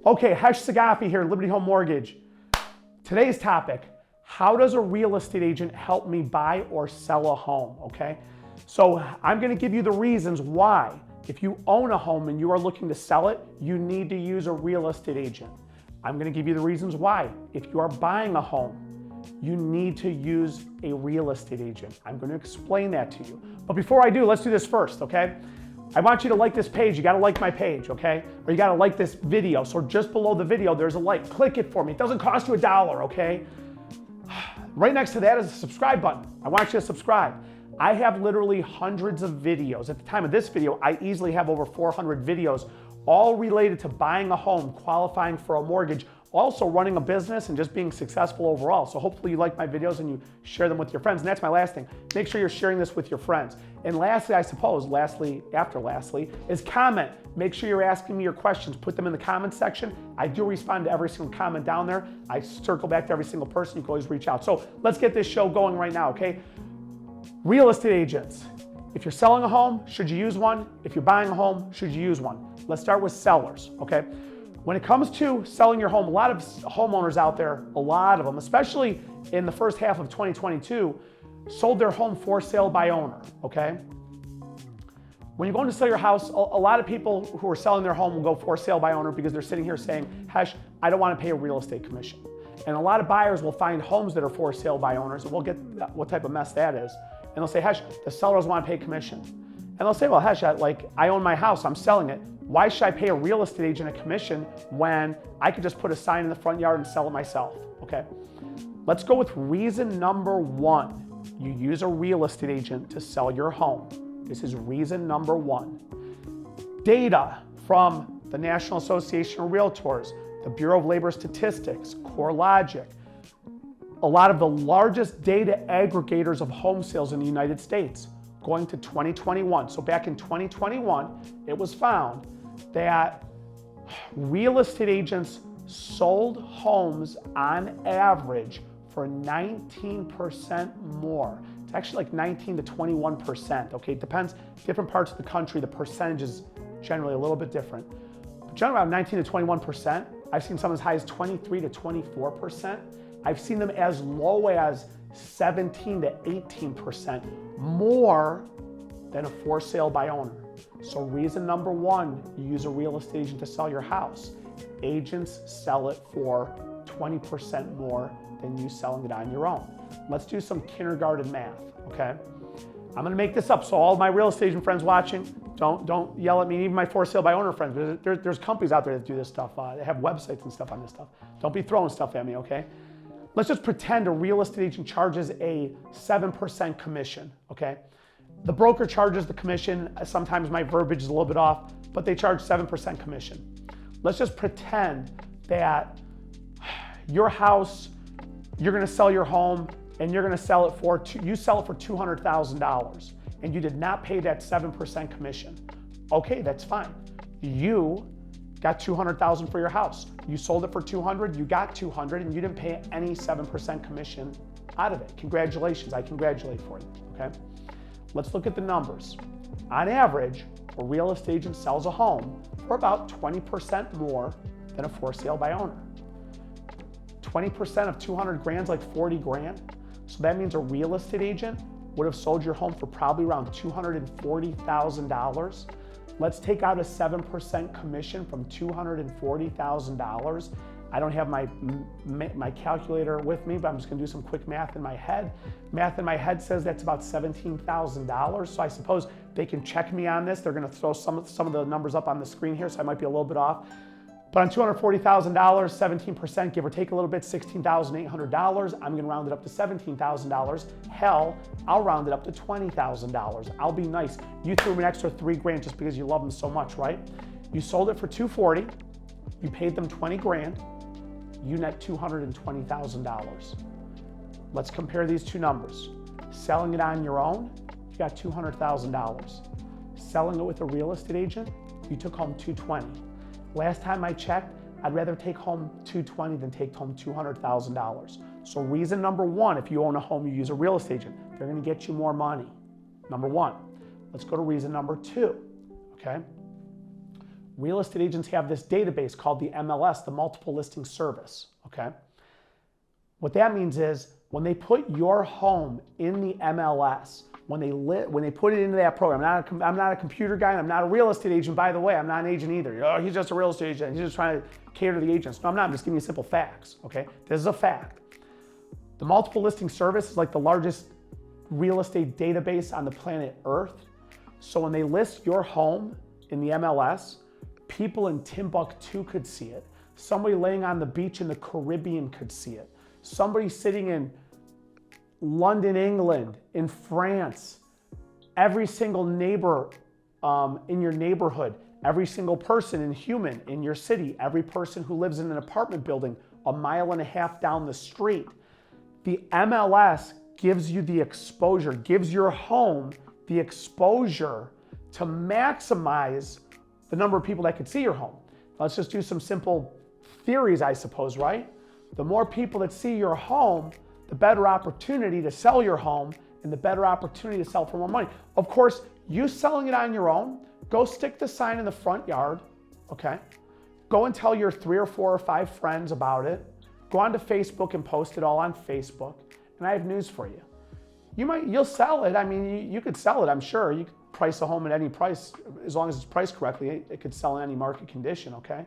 Okay, Khash Saghafi here, Liberty Home Mortgage. Today's topic, how does a real estate agent help me buy or sell a home, okay? So I'm gonna give you the reasons why, if you own a home and you are looking to sell it, you need to use a real estate agent. I'm gonna give you the reasons why, if you are buying a home, you need to use a real estate agent. I'm gonna explain that to you. But before I do, let's do this first, okay? I want you to like this page. You gotta like my page, okay? Or you gotta like this video. So just below the video, there's a like. Click it for me. It doesn't cost you $1, okay? Right next to that is a subscribe button. I want you to subscribe. I have literally hundreds of videos. At the time of this video, I easily have over 400 videos, all related to buying a home, qualifying for a mortgage, also running a business and just being successful overall. So hopefully you like my videos and you share them with your friends. And that's my last thing. Make sure you're sharing this with your friends. And lastly, I suppose, after lastly, is comment. Make sure you're asking me your questions. Put them in the comment section. I do respond to every single comment down there. I circle back to every single person. You can always reach out. So let's get this show going right now, okay? Real estate agents. If you're selling a home, should you use one? If you're buying a home, should you use one? Let's start with sellers, okay? When it comes to selling your home, a lot of homeowners out there, a lot of them, especially in the first half of 2022, sold their home for sale by owner, okay? When you're going to sell your house, a lot of people who are selling their home will go for sale by owner because they're sitting here saying, Khash, I don't want to pay a real estate commission. And a lot of buyers will find homes that are for sale by owners, and we'll get what type of mess that is. And they'll say, Khash, the sellers want to pay commission. And they'll say, well, Khash, I own my house, I'm selling it. Why should I pay a real estate agent a commission when I could just put a sign in the front yard and sell it myself, okay? Let's go with reason number one. You use a real estate agent to sell your home. This is reason number one. Data from the National Association of Realtors, the Bureau of Labor Statistics, CoreLogic, a lot of the largest data aggregators of home sales in the United States, going to 2021. So back in 2021, it was found that real estate agents sold homes on average for 19% more. It's actually like 19 to 21%, okay? It depends, different parts of the country, the percentage is generally a little bit different. But generally around 19 to 21%. I've seen some as high as 23 to 24%. I've seen them as low as 17 to 18% more than a for sale by owner. So reason number one, you use a real estate agent to sell your house. Agents sell it for 20% more than you selling it on your own. Let's do some kindergarten math, okay? I'm gonna make this up, so all my real estate agent friends watching, don't yell at me, even my for sale by owner friends. There's companies out there that do this stuff. They have websites and stuff on this stuff. Don't be throwing stuff at me, okay? Let's just pretend a real estate agent charges a 7% commission, okay? The broker charges the commission. Sometimes my verbiage is a little bit off, but they charge 7% commission. Let's just pretend that your house, you're gonna sell your home and you're gonna sell it for, you sell it for $200,000 and you did not pay that 7% commission. Okay, that's fine. You got $200,000 for your house. You sold it for $200,000, you got $200,000 and you didn't pay any 7% commission out of it. Congratulations, I congratulate for you, okay? Let's look at the numbers. On average, a real estate agent sells a home for about 20% more than a for sale by owner. 20% of 200 grand is like 40 grand. So that means a real estate agent would have sold your home for probably around $240,000. Let's take out a 7% commission from $240,000. I don't have my calculator with me, but I'm just gonna do some quick math in my head. Math in my head says that's about $17,000. So I suppose they can check me on this. They're gonna throw some of the numbers up on the screen here, so I might be a little bit off. But on $240,000, 17%, give or take a little bit, $16,800. I'm gonna round it up to $17,000. Hell, I'll round it up to $20,000. I'll be nice. You threw me an extra $3 grand just because you love them so much, right? You sold it for $240,000. You paid them 20 grand. You net $220,000. Let's compare these two numbers. Selling it on your own, you got $200,000. Selling it with a real estate agent, you took home $220,000. Last time I checked, I'd rather take home $220,000 than take home $200,000. So reason number one, if you own a home, you use a real estate agent. They're gonna get you more money. Number one. Let's go to reason number two, okay? Real estate agents have this database called the MLS, the Multiple Listing Service, okay? What that means is when they put your home in the MLS, when they put it into that program, I'm not a computer guy, and I'm not a real estate agent, by the way. I'm not an agent either. Oh, he's just a real estate agent. He's just trying to cater to the agents. No, I'm not. I'm just giving you simple facts, okay? This is a fact. The Multiple Listing Service is like the largest real estate database on the planet Earth. So when they list your home in the MLS, people in Timbuktu could see it. Somebody laying on the beach in the Caribbean could see it. Somebody sitting in London, England, in France, every single neighbor in your neighborhood, every single person and human in your city, every person who lives in an apartment building a mile and a half down the street. The MLS gives you the exposure, gives your home the exposure to maximize the number of people that could see your home. Let's just do some simple theories, I suppose, right? The more people that see your home, the better opportunity to sell your home and the better opportunity to sell for more money. Of course, you selling it on your own, go stick the sign in the front yard, okay? Go and tell your 3 or 4 or 5 friends about it. Go onto Facebook and post it all on Facebook. And I have news for you. You'll sell it. I mean, you could sell it, I'm sure. You could price a home at any price. As long as it's priced correctly, it could sell in any market condition, okay?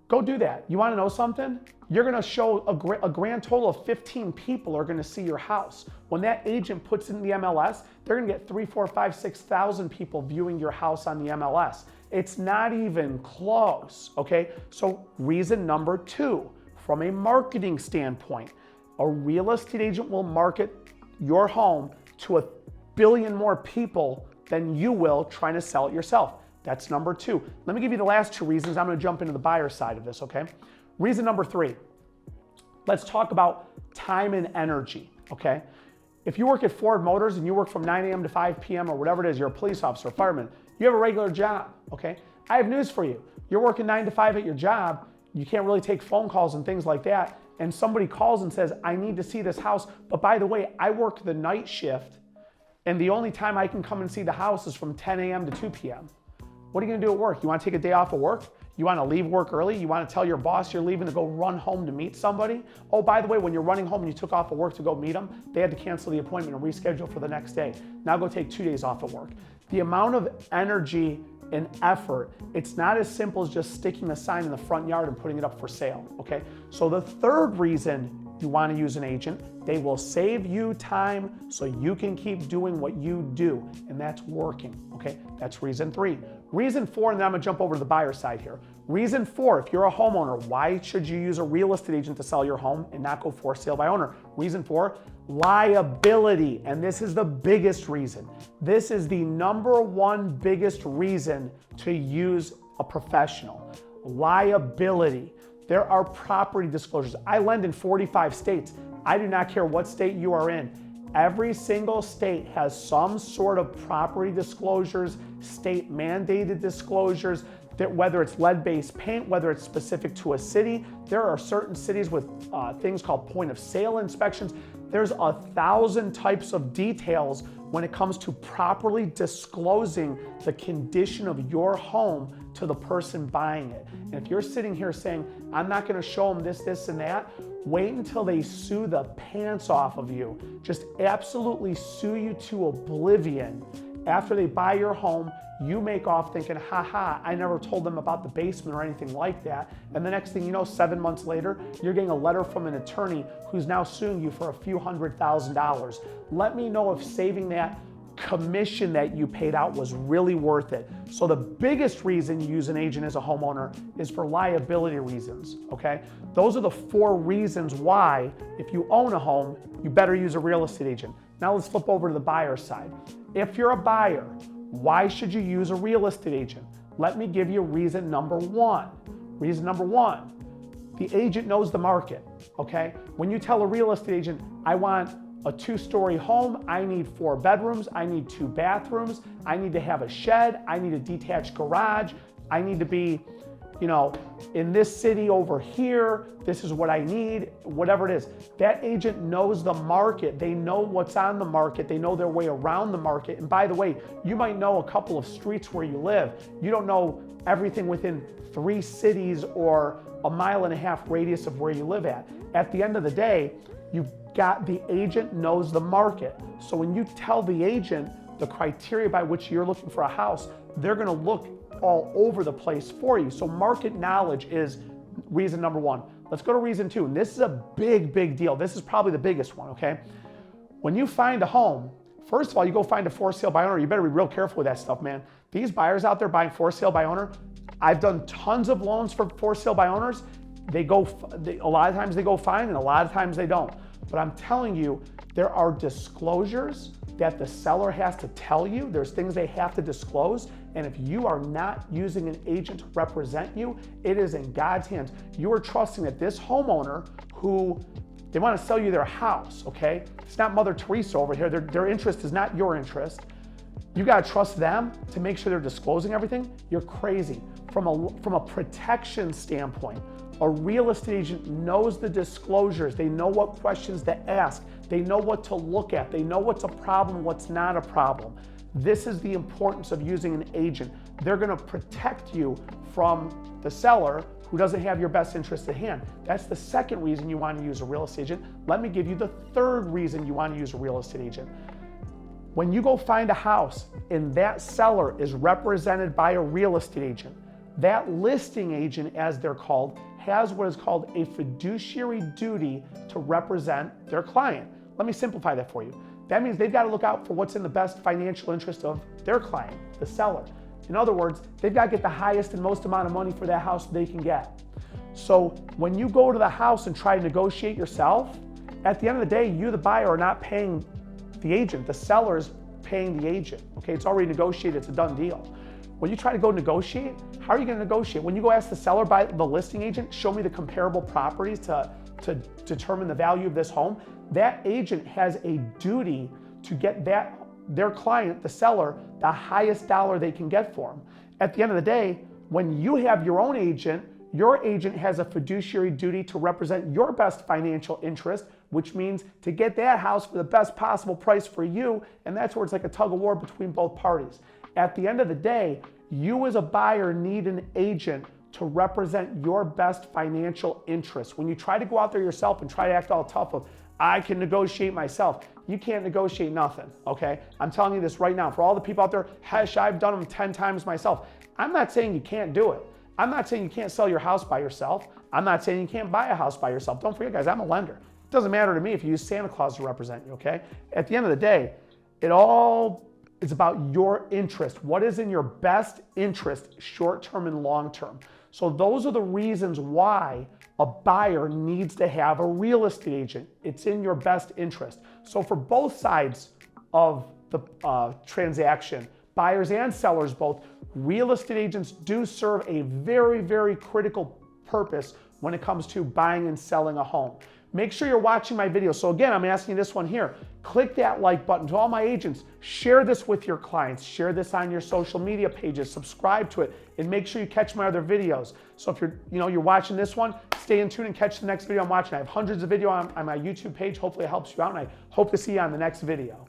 Go do that. You want to know something? You're going to show a grand total of 15 people are going to see your house. When that agent puts it in the MLS, they're going to get 3, 4, 5, 6,000 people viewing your house on the MLS. It's not even close, okay? So reason number 2, from a marketing standpoint, a real estate agent will market your home to 1 billion more people than you will trying to sell it yourself. That's number 2. Let me give you the last 2 reasons. I'm going to jump into the buyer side of this, okay? Reason number 3, let's talk about time and energy, okay? If you work at Ford Motors and you work from 9 a.m. to 5 p.m. or whatever it is, you're a police officer, a fireman, you have a regular job, okay? I have news for you. You're working 9 to 5 at your job, you can't really take phone calls and things like that, and somebody calls and says, I need to see this house, but by the way, I work the night shift, and the only time I can come and see the house is from 10 a.m. to 2 p.m. What are you gonna do at work? You wanna take a day off of work? You wanna leave work early? You wanna tell your boss you're leaving to go run home to meet somebody? Oh, by the way, when you're running home and you took off of work to go meet them, they had to cancel the appointment and reschedule for the next day. Now go take 2 days off of work. The amount of energy and effort, it's not as simple as just sticking a sign in the front yard and putting it up for sale, okay? So the third reason you wanna use an agent, they will save you time so you can keep doing what you do, and that's working, okay? That's reason 3. Reason 4, and then I'm gonna jump over to the buyer side here. Reason 4, if you're a homeowner, why should you use a real estate agent to sell your home and not go for sale by owner? Reason 4, liability, and this is the biggest reason. This is the number 1 biggest reason to use a professional. Liability. There are property disclosures. I lend in 45 states. I do not care what state you are in. Every single state has some sort of property disclosures, state mandated disclosures, that whether it's lead-based paint, whether it's specific to a city. There are certain cities with things called point of sale inspections. There's 1,000 types of details when it comes to properly disclosing the condition of your home to the person buying it. And if you're sitting here saying, I'm not gonna show them this, this, and that, wait until they sue the pants off of you. Just absolutely sue you to oblivion. After they buy your home, you make off thinking, haha, I never told them about the basement or anything like that. And the next thing you know, 7 months later, you're getting a letter from an attorney who's now suing you for a few $100,000. Let me know if saving that commission that you paid out was really worth it. So the biggest reason you use an agent as a homeowner is for liability reasons, okay? Those are the 4 reasons why, if you own a home, you better use a real estate agent. Now let's flip over to the buyer side. If you're a buyer, why should you use a real estate agent? Let me give you reason number 1. Reason number 1, the agent knows the market, okay? When you tell a real estate agent, I want a 2-story home, I need 4 bedrooms, I need 2 bathrooms, I need to have a shed, I need a detached garage, I need to be in this city over here, this is what I need, whatever it is. That agent knows the market. They know what's on the market. They know their way around the market. And by the way, you might know a couple of streets where you live. You don't know everything within 3 cities or a 1.5 mile radius of where you live at. At the end of the day, the agent knows the market. So when you tell the agent the criteria by which you're looking for a house, they're gonna look all over the place for you. So market knowledge is reason number 1. Let's go to reason 2. And this is a big, big deal. This is probably the biggest one, okay? When you find a home, first of all, you go find a for sale by owner. You better be real careful with that stuff, man. These buyers out there buying for sale by owner, I've done tons of loans for sale by owners. A lot of times they go fine and a lot of times they don't. But I'm telling you, there are disclosures that the seller has to tell you. There's things they have to disclose. And if you are not using an agent to represent you, it is in God's hands. You are trusting that this homeowner they want to sell you their house, okay? It's not Mother Teresa over here. Their interest is not your interest. You got to trust them to make sure they're disclosing everything. You're crazy. From a protection standpoint, a real estate agent knows the disclosures. They know what questions to ask. They know what to look at. They know what's a problem, what's not a problem. This is the importance of using an agent. They're going to protect you from the seller who doesn't have your best interest at hand. That's the second reason you want to use a real estate agent. Let me give you the third reason you want to use a real estate agent. When you go find a house and that seller is represented by a real estate agent, that listing agent, as they're called, has what is called a fiduciary duty to represent their client. Let me simplify that for you. That means they've got to look out for what's in the best financial interest of their client, the seller. In other words, they've got to get the highest and most amount of money for that house they can get. So when you go to the house and try to negotiate yourself, at the end of the day, you, the buyer, are not paying the agent. The seller is paying the agent. Okay, it's already negotiated. It's a done deal. When you try to go negotiate, how are you going to negotiate? When you go ask the seller by the listing agent, show me the comparable properties to determine the value of this home, that agent has a duty to get their client, the seller, the highest dollar they can get for them. At the end of the day, when you have your own agent, your agent has a fiduciary duty to represent your best financial interest, which means to get that house for the best possible price for you, and that's where it's like a tug of war between both parties. At the end of the day, you as a buyer need an agent to represent your best financial interest. When you try to go out there yourself and try to act all tough of, I can negotiate myself, you can't negotiate nothing, okay? I'm telling you this right now. For all the people out there, Khash, I've done them 10 times myself. I'm not saying you can't do it. I'm not saying you can't sell your house by yourself. I'm not saying you can't buy a house by yourself. Don't forget, guys, I'm a lender. It doesn't matter to me if you use Santa Claus to represent you, okay? At the end of the day, it all is about your interest. What is in your best interest, short-term and long-term? So those are the reasons why a buyer needs to have a real estate agent. It's in your best interest. So for both sides of the transaction, buyers and sellers both, real estate agents do serve a very, very critical purpose when it comes to buying and selling a home. Make sure you're watching my video. So again, I'm asking you this one here. Click that like button. To all my agents, share this with your clients. Share this on your social media pages. Subscribe to it, and make sure you catch my other videos. So if you're watching this one, stay in tune and catch the next video I'm watching. I have hundreds of videos on my YouTube page. Hopefully it helps you out, and I hope to see you on the next video.